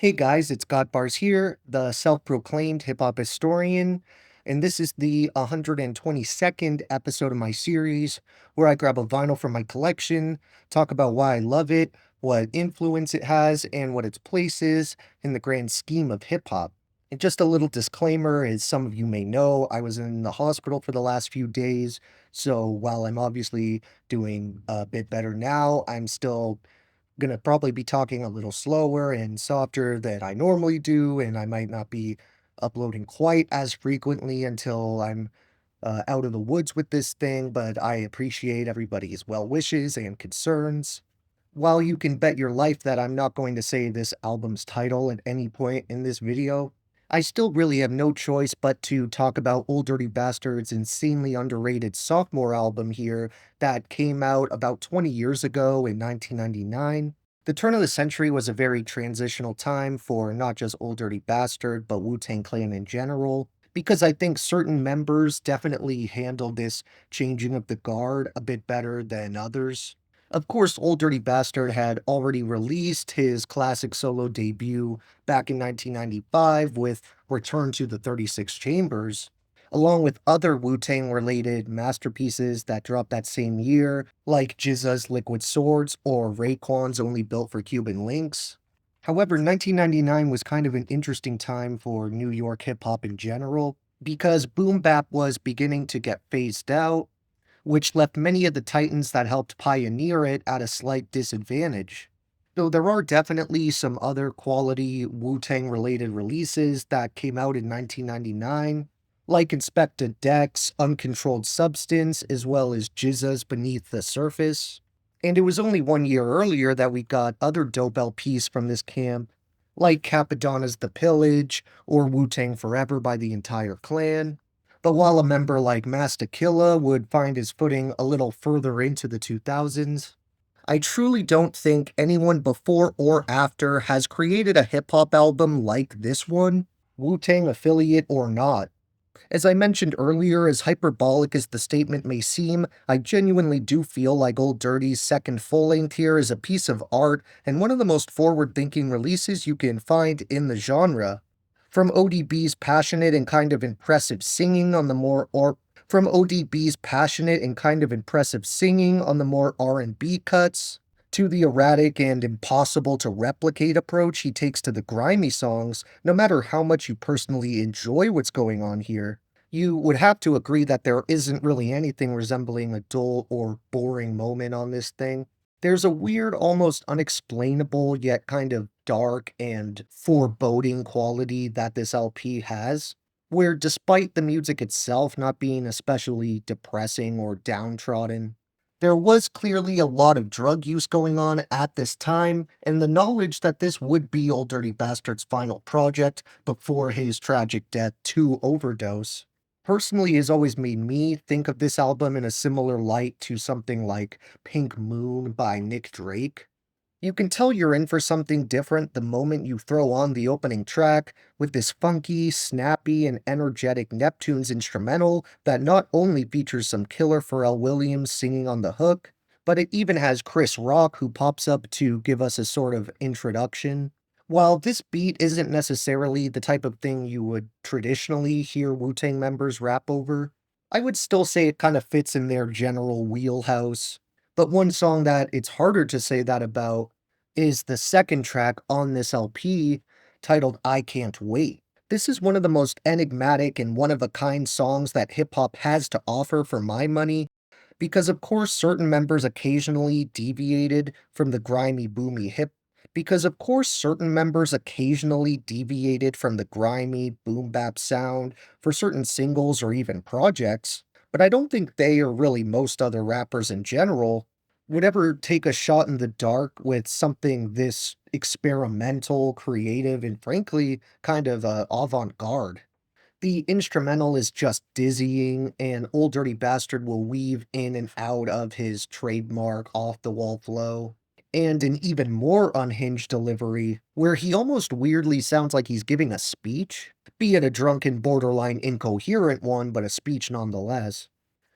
Hey guys, it's God Bars here, the self-proclaimed hip-hop historian, and this is the 122nd episode of my series where I grab a vinyl from my collection, talk about why I love it, what influence it has, and what its place is in the grand scheme of hip-hop. And just a little disclaimer, as some of you may know, I was in the hospital for the last few days, so while I'm obviously doing a bit better now, I'm still gonna probably be talking a little slower and softer than I normally do, and I might not be uploading quite as frequently until I'm out of the woods with this thing, but I appreciate everybody's well wishes and concerns. While you can bet your life that I'm not going to say this album's title at any point in this video, I still really have no choice but to talk about Old Dirty Bastard's insanely underrated sophomore album here that came out about 20 years ago in 1999. The turn of the century was a very transitional time for not just Old Dirty Bastard, but Wu-Tang Clan in general, because I think certain members definitely handled this changing of the guard a bit better than others. Of course, Old Dirty Bastard had already released his classic solo debut back in 1995 with Return to the 36 Chambers, along with other Wu-Tang related masterpieces that dropped that same year, like GZA's Liquid Swords or Raekwon's Only Built for Cuban Links. However, 1999 was kind of an interesting time for New York hip hop in general, because boom bap was beginning to get phased out, which left many of the titans that helped pioneer it at a slight disadvantage. Though there are definitely some other quality Wu-Tang related releases that came out in 1999, like Inspector Deck's Uncontrolled Substance, as well as GZA's Beneath the Surface. And it was only 1 year earlier that we got other dope LPs from this camp, like Capadonna's The Pillage, or Wu-Tang Forever by the Entire Clan. But while a member like Master Killa would find his footing a little further into the 2000s, I truly don't think anyone before or after has created a hip hop album like this one, Wu-Tang affiliate or not. As I mentioned earlier, as hyperbolic as the statement may seem, I genuinely do feel like Old Dirty's second full-length here is a piece of art and one of the most forward-thinking releases you can find in the genre. From ODB's passionate and kind of impressive singing on the more or from ODB's passionate and kind of impressive singing on the more R&B cuts, to the erratic and impossible to replicate approach he takes to the grimy songs, no matter how much you personally enjoy what's going on here, you would have to agree that there isn't really anything resembling a dull or boring moment on this thing. There's a weird, almost unexplainable, yet kind of dark and foreboding quality that this LP has, where despite the music itself not being especially depressing or downtrodden, there was clearly a lot of drug use going on at this time, and the knowledge that this would be Old Dirty Bastard's final project before his tragic death to overdose, personally has always made me think of this album in a similar light to something like Pink Moon by Nick Drake. You can tell you're in for something different the moment you throw on the opening track with this funky, snappy, and energetic Neptunes instrumental that not only features some killer Pharrell Williams singing on the hook, but it even has Chris Rock who pops up to give us a sort of introduction. While this beat isn't necessarily the type of thing you would traditionally hear Wu-Tang members rap over, I would still say it kind of fits in their general wheelhouse. But one song that it's harder to say that about is the second track on this LP, titled I Can't Wait. This is one of the most enigmatic and one-of-a-kind songs that hip-hop has to offer for my money, because of course certain members occasionally deviated from the grimy, boomy hip because of course certain members occasionally deviated from the grimy, boom bap sound for certain singles or even projects, but I don't think they or really most other rappers in general would ever take a shot in the dark with something this experimental, creative, and frankly, kind of avant-garde. The instrumental is just dizzying, and Old Dirty Bastard will weave in and out of his trademark off-the-wall flow, and an even more unhinged delivery, where he almost weirdly sounds like he's giving a speech, be it a drunken, borderline incoherent one, but a speech nonetheless.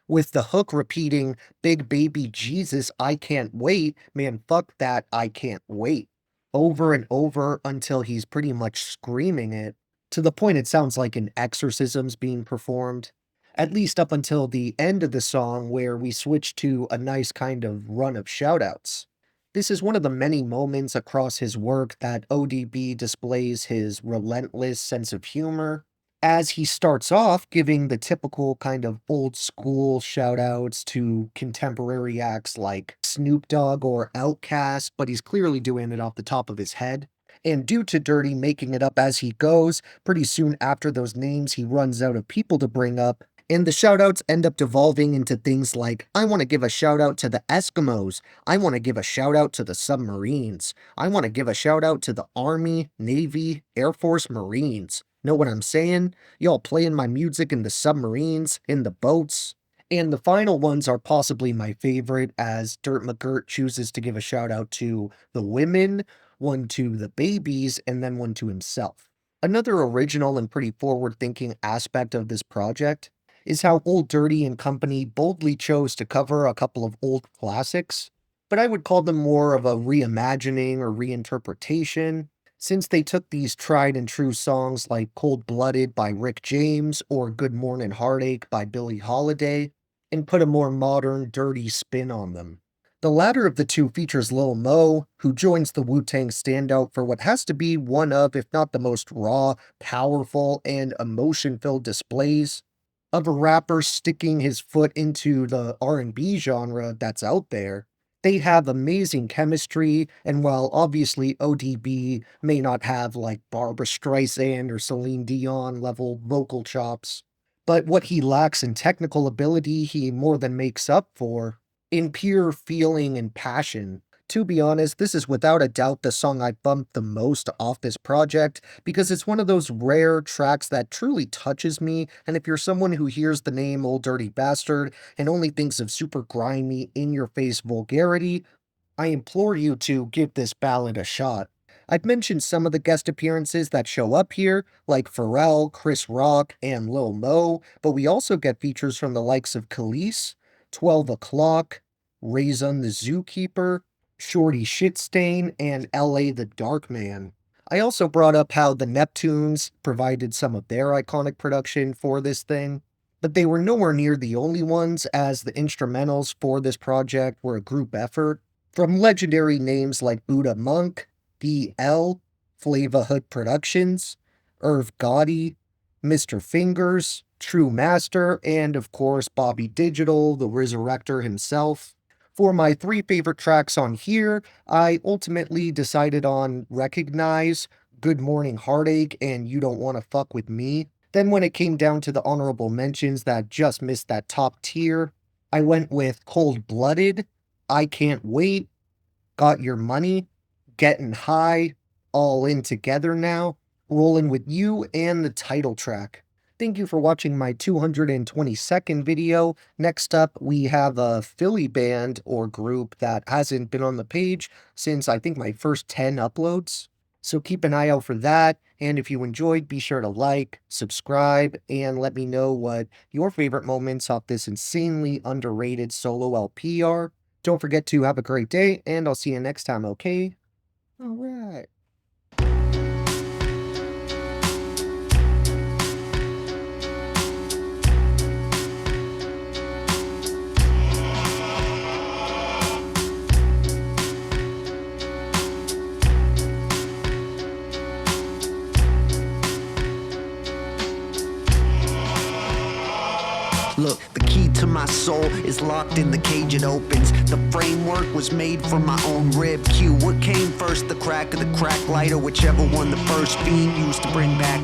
With the hook repeating, "Big baby Jesus, I can't wait, man, fuck that, I can't wait." over and over until he's pretty much screaming it, to the point it sounds like an exorcism's being performed, at least up until the end of the song where we switch to a nice kind of run of shoutouts. This is one of the many moments across his work that ODB displays his relentless sense of humor, as he starts off giving the typical kind of old school shoutouts to contemporary acts like Snoop Dogg or Outkast, but he's clearly doing it off the top of his head. And due to Dirty making it up as he goes, pretty soon after those names he runs out of people to bring up, and the shoutouts end up devolving into things like, I want to give a shout out to the Eskimos, I want to give a shout out to the submarines, I want to give a shout out to the Army, Navy, Air Force, Marines. Know what I'm saying? Y'all playing my music in the submarines, in the boats. And the final ones are possibly my favorite, as Dirt McGirt chooses to give a shout out to the women, one to the babies, and then one to himself. Another original and pretty forward-thinking aspect of this project is how Old Dirty and Company boldly chose to cover a couple of old classics, but I would call them more of a reimagining or reinterpretation, since they took these tried and true songs like Cold Blooded by Rick James or Good Mornin' Heartache by Billie Holiday and put a more modern, dirty spin on them. The latter of the two features Lil Mo, who joins the Wu-Tang standout for what has to be one of, if not the most raw, powerful, and emotion-filled displays of a rapper sticking his foot into the R&B genre that's out there. They have amazing chemistry, and while obviously ODB may not have like Barbra Streisand or Celine Dion level vocal chops, but what he lacks in technical ability, he more than makes up for in pure feeling and passion. To be honest, this is without a doubt the song I bumped the most off this project, because it's one of those rare tracks that truly touches me, and if you're someone who hears the name Old Dirty Bastard and only thinks of super grimy, in-your-face vulgarity, I implore you to give this ballad a shot. I've mentioned some of the guest appearances that show up here, like Pharrell, Chris Rock, and Lil Mo, but we also get features from the likes of Khalees, 12 O'Clock, Rayzon the Zookeeper, Shorty Shitstain, and LA the Dark Man. I also brought up how the Neptunes provided some of their iconic production for this thing, but they were nowhere near the only ones, as the instrumentals for this project were a group effort from legendary names like Buddha Monk, DL, Flava Hood Productions, Irv Gotti, Mr. Fingers, True Master, and of course Bobby Digital, the Resurrector himself. For my three favorite tracks on here, I ultimately decided on Recognize, Good Morning Heartache, and You Don't Wanna Fuck With Me. Then when it came down to the honorable mentions that just missed that top tier, I went with Cold Blooded, I Can't Wait, Got Your Money, Getting High, All In Together Now, Rolling With You, and the title track. Thank you for watching my 222nd video. Next up, we have a Philly band or group that hasn't been on the page since I think my first 10 uploads. So keep an eye out for that, and if you enjoyed, be sure to like, subscribe, and let me know what your favorite moments off this insanely underrated solo LP are. Don't forget to have a great day, and I'll see you next time, okay? Alright. Look, the key to my soul is locked in the cage it opens. The framework was made from my own rib cue. What came first, the crack or the crack lighter? Whichever one the first fiend used to bring back